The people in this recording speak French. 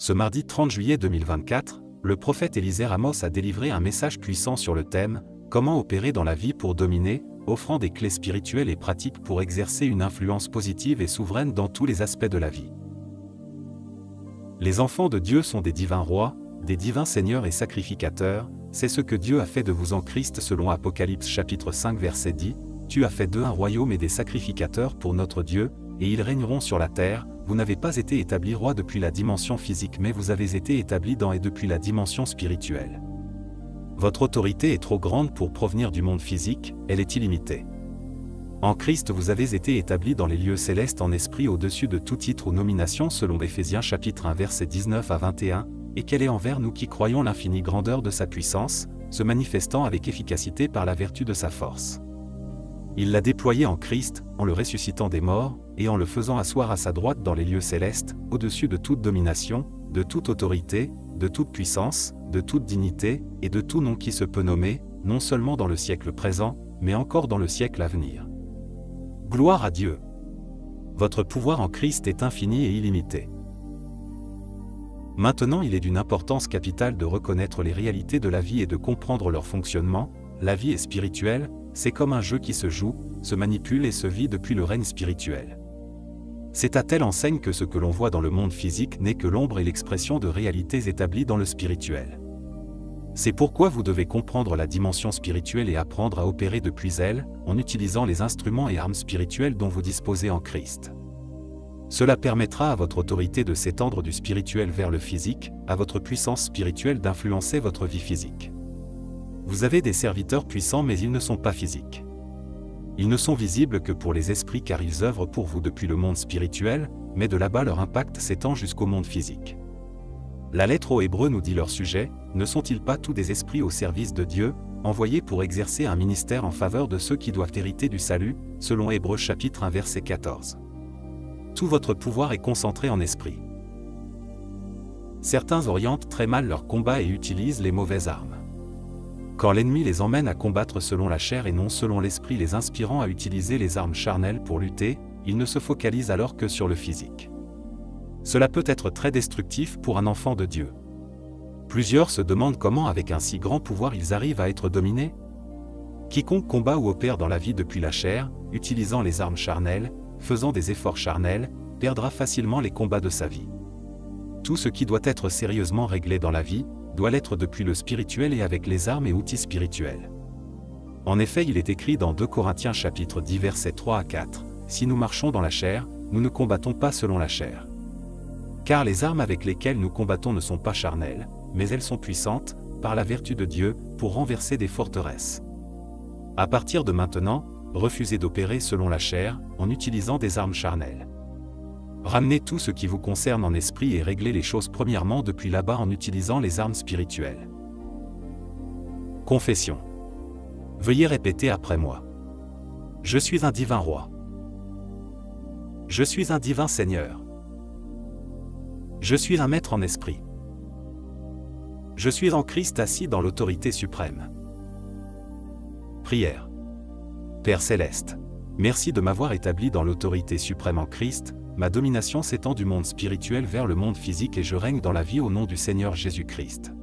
Ce mardi 30 juillet 2024, le prophète Élisée Ramos a délivré un message puissant sur le thème « Comment opérer dans la vie pour dominer », offrant des clés spirituelles et pratiques pour exercer une influence positive et souveraine dans tous les aspects de la vie. Les enfants de Dieu sont des divins rois, des divins seigneurs et sacrificateurs, c'est ce que Dieu a fait de vous en Christ selon Apocalypse chapitre 5 verset 10, « Tu as fait d'eux un royaume et des sacrificateurs pour notre Dieu, et ils régneront sur la terre. Vous n'avez pas été établis rois depuis la dimension physique mais vous avez été établis dans et depuis la dimension spirituelle. Votre autorité est trop grande pour provenir du monde physique, elle est illimitée. En Christ vous avez été établis dans les lieux célestes en esprit au-dessus de tout titre ou nomination selon Éphésiens chapitre 1 verset 19 à 21, et qu'elle est envers nous qui croyons l'infinie grandeur de sa puissance, se manifestant avec efficacité par la vertu de sa force. Il l'a déployé en Christ, en le ressuscitant des morts, et en le faisant asseoir à sa droite dans les lieux célestes, au-dessus de toute domination, de toute autorité, de toute puissance, de toute dignité, et de tout nom qui se peut nommer, non seulement dans le siècle présent, mais encore dans le siècle à venir. Gloire à Dieu! Votre pouvoir en Christ est infini et illimité. Maintenant il est d'une importance capitale de reconnaître les réalités de la vie et de comprendre leur fonctionnement. La vie est spirituelle, c'est comme un jeu qui se joue, se manipule et se vit depuis le règne spirituel. C'est à telle enseigne que ce que l'on voit dans le monde physique n'est que l'ombre et l'expression de réalités établies dans le spirituel. C'est pourquoi vous devez comprendre la dimension spirituelle et apprendre à opérer depuis elle, en utilisant les instruments et armes spirituelles dont vous disposez en Christ. Cela permettra à votre autorité de s'étendre du spirituel vers le physique, à votre puissance spirituelle d'influencer votre vie physique. Vous avez des serviteurs puissants mais ils ne sont pas physiques. Ils ne sont visibles que pour les esprits car ils œuvrent pour vous depuis le monde spirituel, mais de là-bas leur impact s'étend jusqu'au monde physique. La lettre aux Hébreux nous dit leur sujet, ne sont-ils pas tous des esprits au service de Dieu, envoyés pour exercer un ministère en faveur de ceux qui doivent hériter du salut, selon Hébreux chapitre 1 verset 14. Tout votre pouvoir est concentré en esprit. Certains orientent très mal leur combat et utilisent les mauvaises armes. Quand l'ennemi les emmène à combattre selon la chair et non selon l'esprit les inspirant à utiliser les armes charnelles pour lutter, ils ne se focalisent alors que sur le physique. Cela peut être très destructif pour un enfant de Dieu. Plusieurs se demandent comment avec un si grand pouvoir ils arrivent à être dominés. Quiconque combat ou opère dans la vie depuis la chair, utilisant les armes charnelles, faisant des efforts charnels, perdra facilement les combats de sa vie. Tout ce qui doit être sérieusement réglé dans la vie, doit l'être depuis le spirituel et avec les armes et outils spirituels. En effet, il est écrit dans 2 Corinthiens chapitre 10 versets 3 à 4, « Si nous marchons dans la chair, nous ne combattons pas selon la chair. Car les armes avec lesquelles nous combattons ne sont pas charnelles, mais elles sont puissantes, par la vertu de Dieu, pour renverser des forteresses. » À partir de maintenant, refusez d'opérer selon la chair, en utilisant des armes charnelles. Ramenez tout ce qui vous concerne en esprit et réglez les choses premièrement depuis là-bas en utilisant les armes spirituelles. Confession. Veuillez répéter après moi. Je suis un divin roi. Je suis un divin seigneur. Je suis un maître en esprit. Je suis en Christ assis dans l'autorité suprême. Prière. Père céleste, merci de m'avoir établi dans l'autorité suprême en Christ. Ma domination s'étend du monde spirituel vers le monde physique et je règne dans la vie au nom du Seigneur Jésus-Christ.